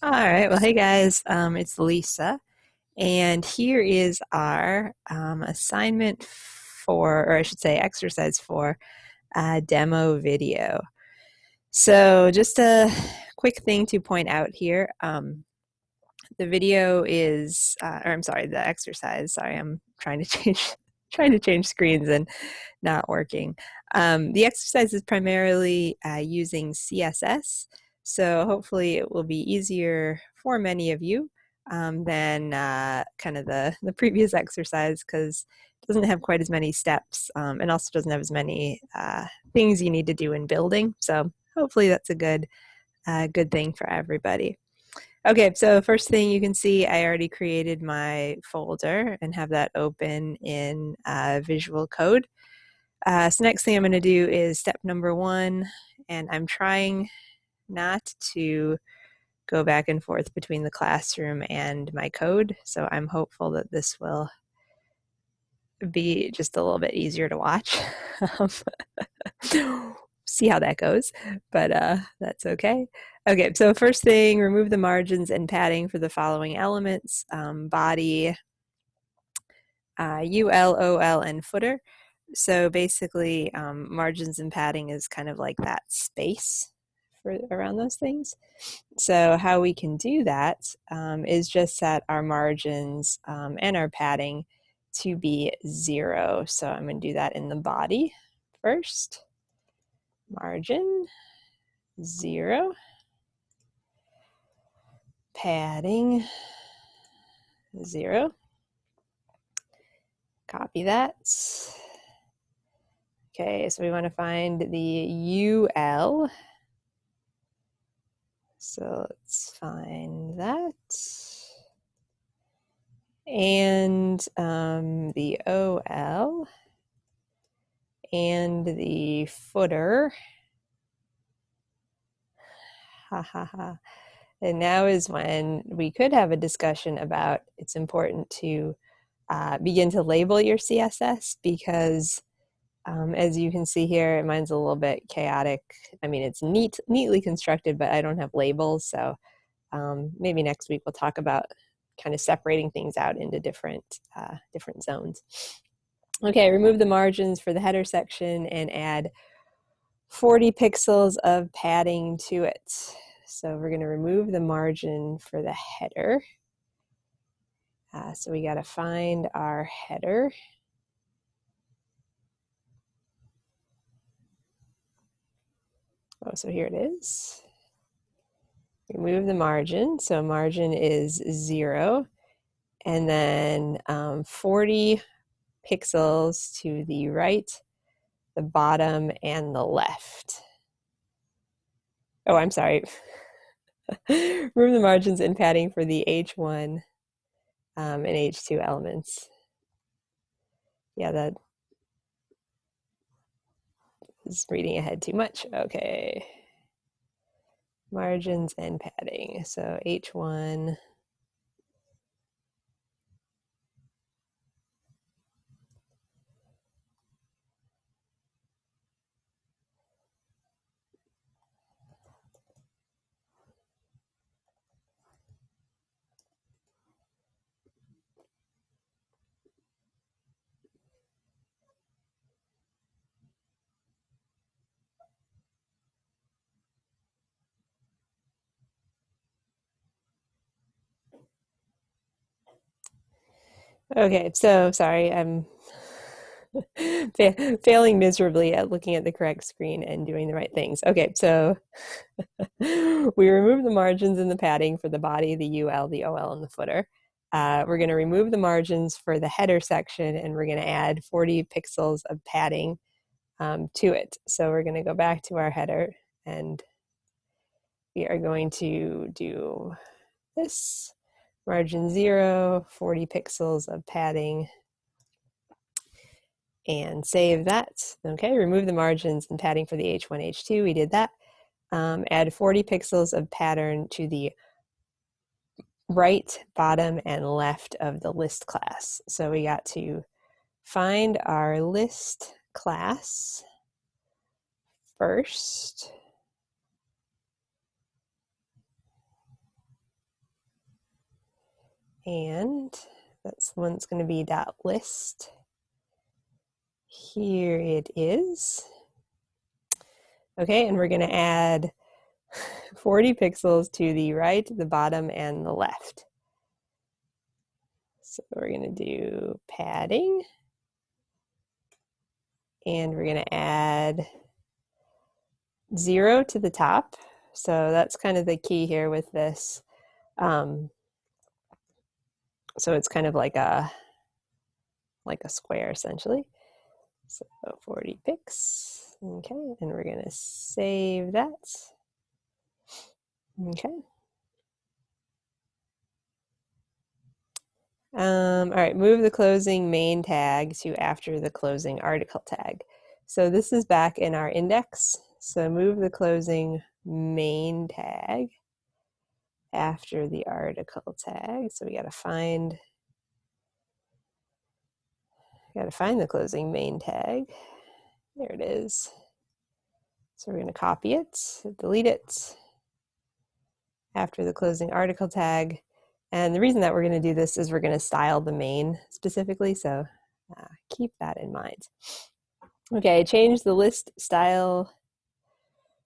All right. Well, hey guys, it's Lisa, and here is our assignment for, or I should say, exercise for demo video. So, just a quick thing to point out here. The video is, or I'm sorry, the exercise. Sorry, I'm trying to change trying to change screens and not working. The exercise is primarily using CSS, so hopefully it will be easier for many of you than kind of the previous exercise because it doesn't have quite as many steps and also doesn't have as many things you need to do in building. So hopefully that's a good thing for everybody. Okay, so first thing you can see, I already created my folder and have that open in Visual Code. So next thing I'm going to do is step number 1, and I'm trying not to go back and forth between the classroom and my code. So I'm hopeful that this will be just a little bit easier to watch. See how that goes, but that's okay. Okay, so first thing, remove the margins and padding for the following elements: body, UL, OL, and footer. So basically, margins and padding is kind of like that space for around those things. So how we can do that is just set our margins and our padding to be 0. So I'm going to do that in the body first. Margin 0. Padding 0. Copy that. Okay, so we want to find the UL. So let's find that. And the OL and the footer. Ha ha ha. And now is when we could have a discussion about it's important to begin to label your CSS because as you can see here, mine's a little bit chaotic. I mean, it's neatly constructed, but I don't have labels. So maybe next week we'll talk about kind of separating things out into different zones. Okay, remove the margins for the header section and add 40 pixels of padding to it. So we're going to remove the margin for the header. So we got to find our header. Oh, so here it is. Remove the margin. So margin is 0. And then 40 pixels to the right, the bottom, and the left. Oh, I'm sorry. Remove the margins and padding for the H1 and H2 elements. Yeah, that is reading ahead too much. Okay. Margins and padding. So H1. Okay, so sorry, I'm failing miserably at looking at the correct screen and doing the right things. Okay, so we remove the margins and the padding for the body, the UL, the OL, and the footer. We're going to remove the margins for the header section, and we're going to add 40 pixels of padding to it. So we're going to go back to our header, and we are going to do this. Margin 0, 40 pixels of padding, and save that. Okay, remove the margins and padding for the H1, H2. We did that. Add 40 pixels of pattern to the right, bottom, and left of the list class. So we got to find our list class first. and that's the one that's going to be .list. Here it is. Okay, and we're going to add 40 pixels to the right, the bottom, and the left. So we're going to do padding, and we're going to add 0 to the top. So that's kind of the key here with this. So it's kind of like a square essentially. So 40 pics. Okay, and we're going to save that. Okay. All right, move the closing main tag to after the closing article tag. So this is back in our index. So move the closing main tag after the article tag. So we got to find the closing main tag. There it is. So we're going to copy it, delete it after the closing article tag. And the reason that we're going to do this is we're going to style the main specifically. So keep that in mind. Okay, change the list style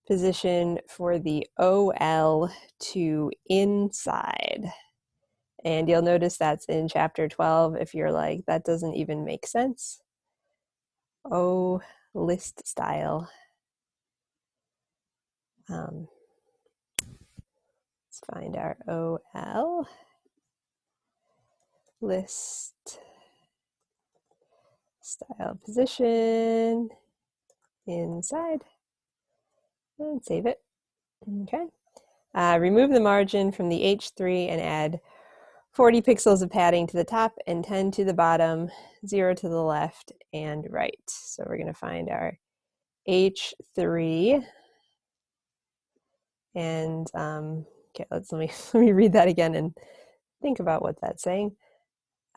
position for the OL to inside. And you'll notice that's in chapter 12 if you're like, that doesn't even make sense. O list style. Let's find our OL. List style position inside. And save it. Okay. Remove the margin from the H3 and add 40 pixels of padding to the top and 10 to the bottom, 0 to the left and right. So we're going to find our H3. And okay, let me read that again and think about what that's saying.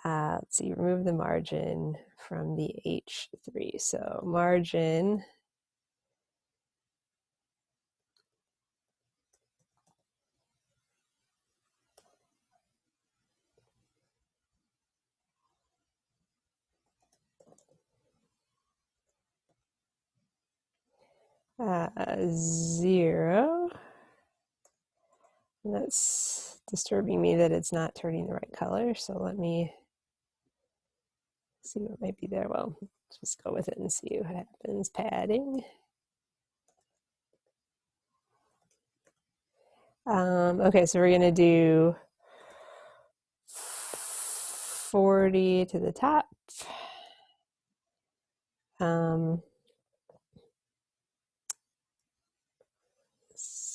Let's see, remove the margin from the H3. So margin zero. And that's disturbing me that it's not turning the right color. So let me see what might be there. Well, just go with it and see what happens. Padding. Okay, so we're going to do 40 to the top.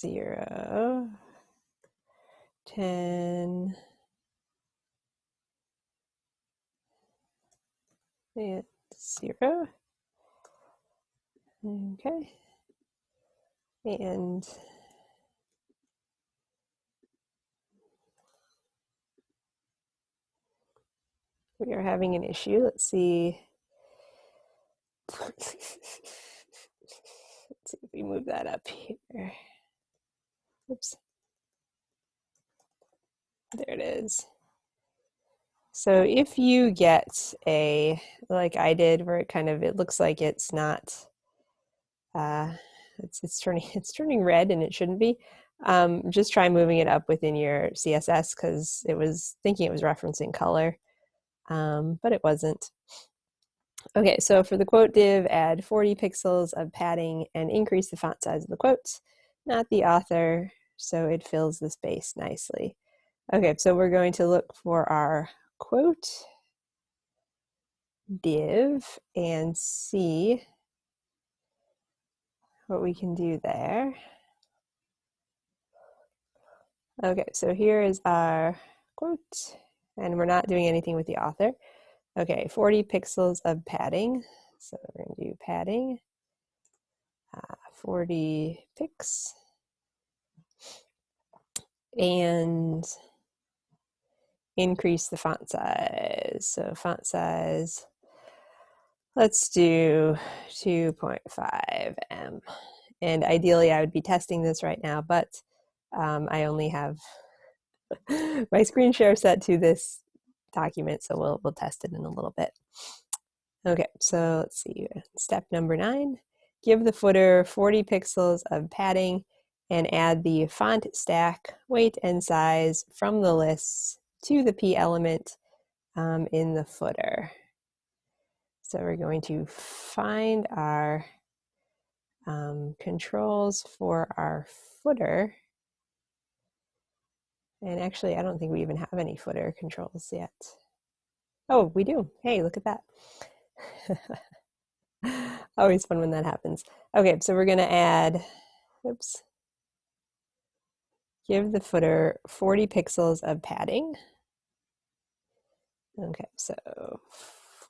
0, 10, and 0. Okay. And we are having an issue. Let's see. Let's see if we move that up here. Oops. There it is. So if you get a, like I did, where it looks like it's not, it's turning red and it shouldn't be, just try moving it up within your CSS because it was thinking it was referencing color, but it wasn't. Okay, so for the quote div, add 40 pixels of padding and increase the font size of the quote, not the author, so it fills the space nicely. Okay, so we're going to look for our quote div and see what we can do there. Okay, so here is our quote, and we're not doing anything with the author. Okay, 40 pixels of padding. So we're going to do padding, 40 pics, and increase the font size. So font size, let's do 2.5 M. And ideally I would be testing this right now, but I only have My screen share set to this document, so we'll test it in a little bit. Okay, so let's see. Step number 9, give the footer 40 pixels of padding and add the font stack, weight, and size from the lists to the P element in the footer. So we're going to find our controls for our footer. And actually, I don't think we even have any footer controls yet. Oh, we do. Hey, look at that. Always fun when that happens. Okay, so we're going to add, oops, give the footer 40 pixels of padding. Okay, so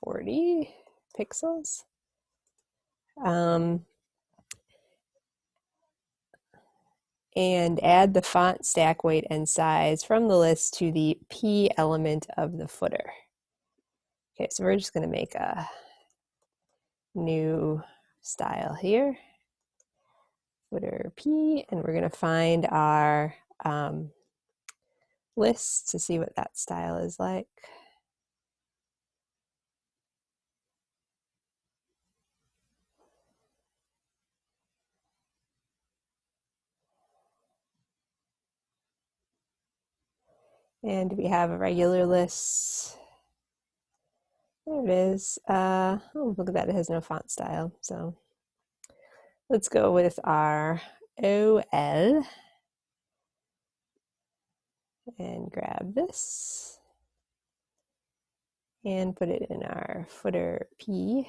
40 pixels. And add the font stack weight and size from the list to the P element of the footer. Okay, so we're just going to make a new style here, footer P, and we're going to find our list to see what that style is like. And we have a regular list. There it is. Oh, look at that, it has no font style. So let's go with our OL and grab this and put it in our footer P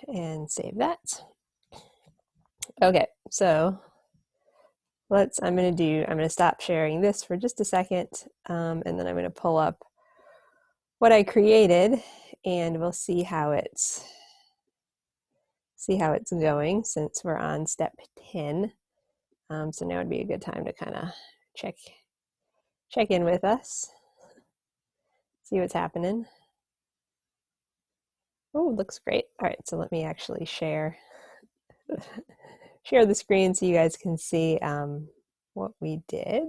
and save that. Okay, so I'm going to stop sharing this for just a second, and then I'm going to pull up what I created, and we'll see how it's going since we're on step 10. So now would be a good time to kind of check in with us, see what's happening. Oh, looks great. All right, so let me actually share the screen so you guys can see what we did.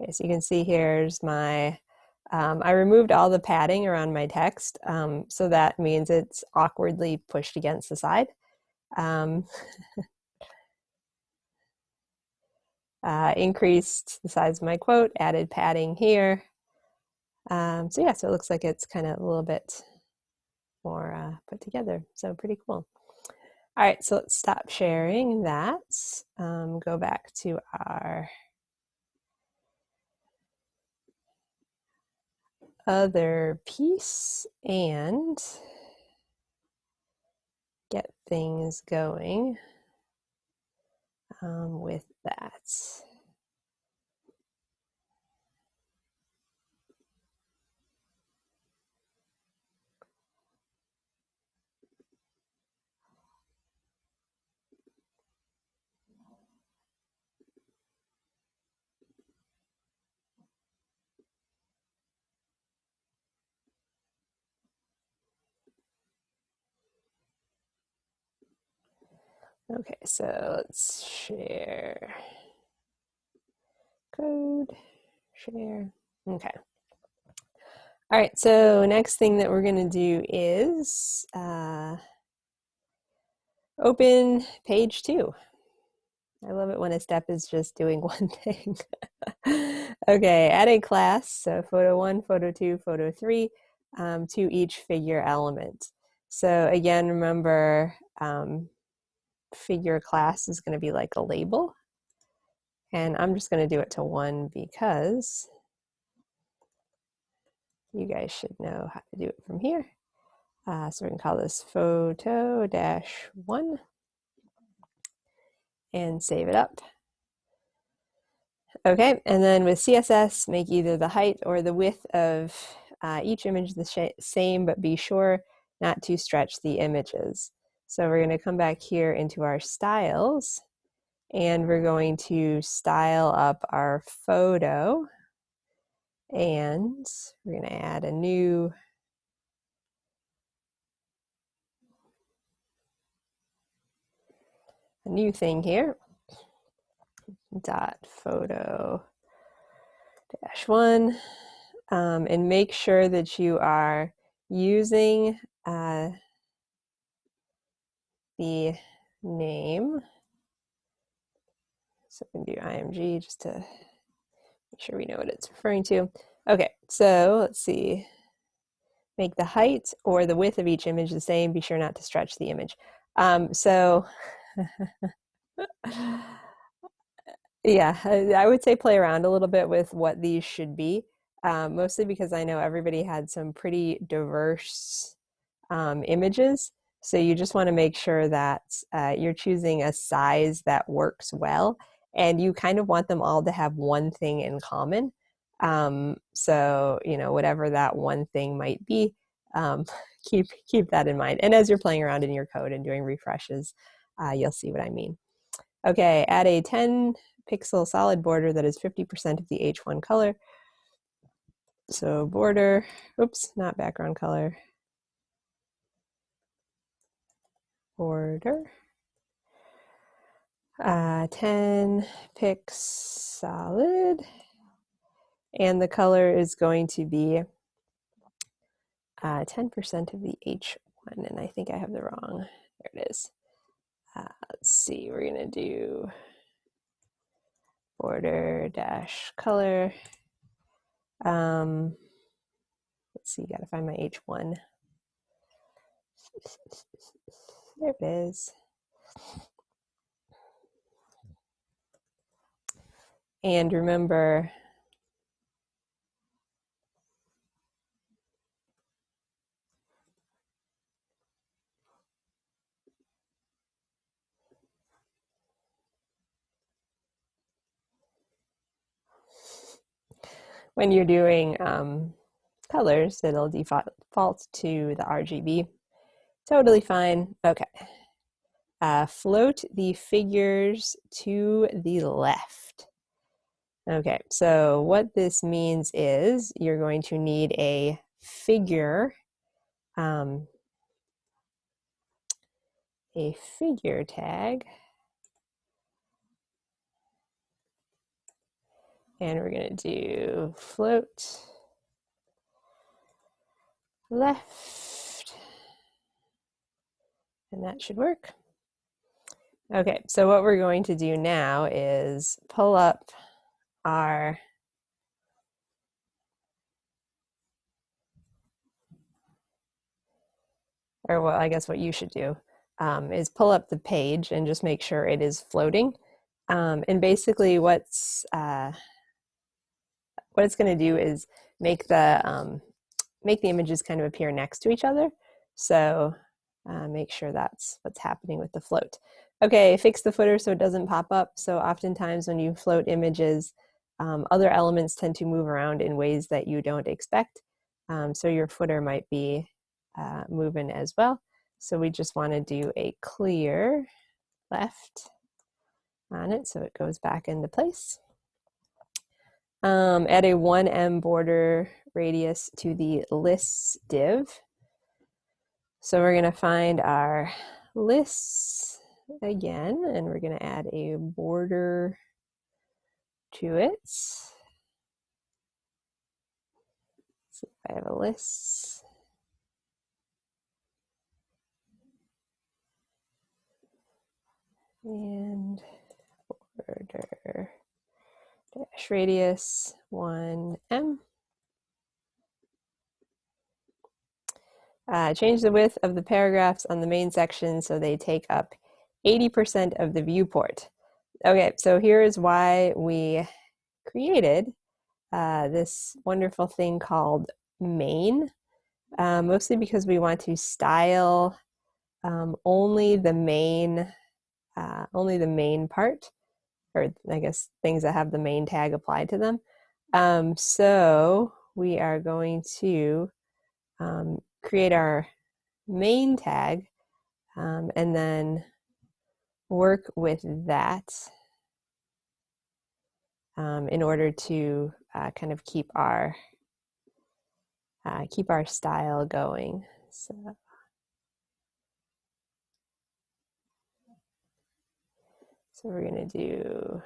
Okay, so you can see here's my, I removed all the padding around my text, so that means it's awkwardly pushed against the side. Increased the size of my quote, added padding here. So yeah, so it looks like it's kind of a little bit more put together, so pretty cool. All right, so let's stop sharing that. Go back to our other piece and get things going with that. Okay, so let's share code, share. Okay. All right, so next thing that we're going to do is open page 2. I love it when a step is just doing one thing. Okay, add a class, so photo 1, photo 2, photo 3, to each figure element. So again, remember, figure class is going to be like a label. And I'm just going to do it to 1 because you guys should know how to do it from here. So we can call this photo-1 and save it up. Okay, and then with CSS, make either the height or the width of each image the same, but be sure not to stretch the images. So we're going to come back here into our styles, and we're going to style up our photo, and we're going to add a new thing here. dot photo dash one, and make sure that you are using the name. So we can do IMG just to make sure we know what it's referring to. Okay, so let's see. Make the height or the width of each image the same. Be sure not to stretch the image. So yeah, I would say play around a little bit with what these should be, mostly because I know everybody had some pretty diverse images. So you just want to make sure that you're choosing a size that works well, and you kind of want them all to have one thing in common. So, you know, whatever that one thing might be, keep that in mind. And as you're playing around in your code and doing refreshes, you'll see what I mean. Okay, add a 10 pixel solid border that is 50% of the H1 color. So border, oops, not background color. Border. 10 pix solid. And the color is going to be 10% of the H1. And I think I have the wrong, there it is. Let's see, we're gonna do border dash color. Let's see, gotta find my H1. There it is. And remember, when you're doing colors, it'll default to the RGB. Totally fine. Okay. Float the figures to the left. Okay, so what this means is you're going to need a figure tag, and we're going to do float left, and that should work. Okay, so what we're going to do now is pull up our or well, I guess what you should do is pull up the page and just make sure it is floating. And basically what it's going to do is make the images kind of appear next to each other. So make sure that's what's happening with the float. Okay, fix the footer so it doesn't pop up. So oftentimes when you float images, other elements tend to move around in ways that you don't expect. So your footer might be moving as well. So we just want to do a clear left on it so it goes back into place. Add a 1em border radius to the lists div. So we're going to find our lists again, and we're going to add a border to it. Let's see if I have a list. And border dash radius 1em. Change the width of the paragraphs on the main section so they take up 80% of the viewport. Okay, so here is why we created this wonderful thing called main, mostly because we want to style only the main part, or I guess things that have the main tag applied to them. So we are going to create our main tag and then work with that in order to kind of keep our style going. So we're going to do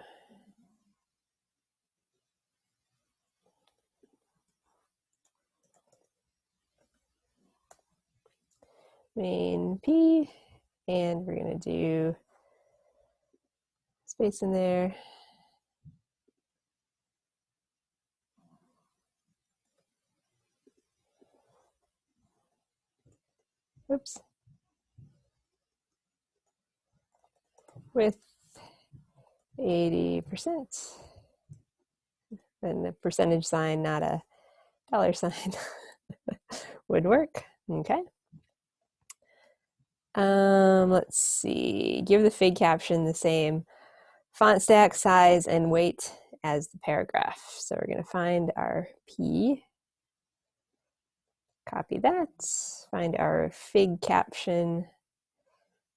main P, and we're going to do space in there. Oops. With 80%. And the percentage sign, not a dollar sign, would work. Okay. Let's see. Give the fig caption the same font stack, size, and weight as the paragraph. So we're going to find our P, copy that, find our fig caption.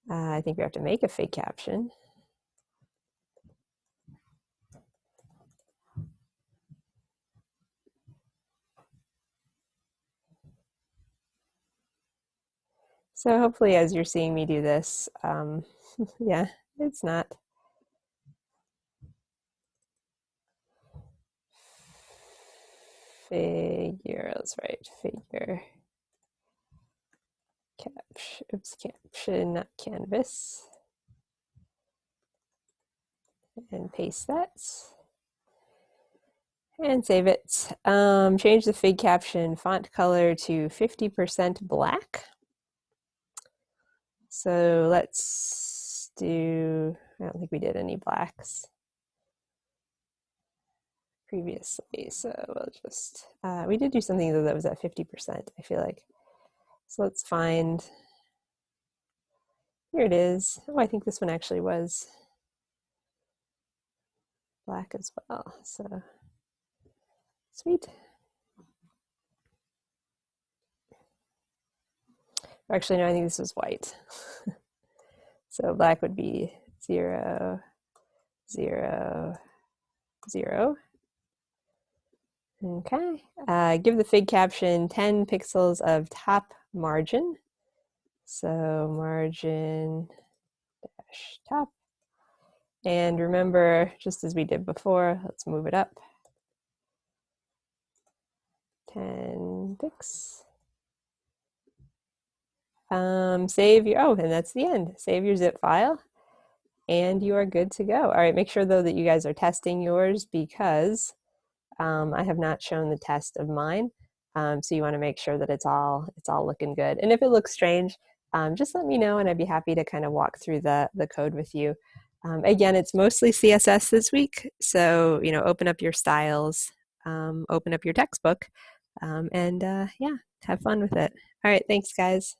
I think we have to make a fig caption. So hopefully as you're seeing me do this, yeah, it's not. Figure, that's right, figure. Caption, not canvas. And paste that. And save it. Change the fig caption font color to 50% black. So let's do, I don't think we did any blacks previously. So we'll just, we did do something though that was at 50%, I feel like. So let's find, here it is. Oh, I think this one actually was black as well. So sweet. Actually, no, I think this was white. So black would be 0, 0, 0. Okay. Give the fig caption 10 pixels of top margin. So margin dash top. And remember, just as we did before, let's move it up 10 pixels. Save your, oh, and that's the end. Save your zip file and you are good to go. All right, make sure though that you guys are testing yours because I have not shown the test of mine. So you want to make sure that it's all looking good. And if it looks strange, just let me know and I'd be happy to kind of walk through the code with you. Again, it's mostly CSS this week. So, you know, open up your styles, open up your textbook, and yeah, have fun with it. All right, thanks guys.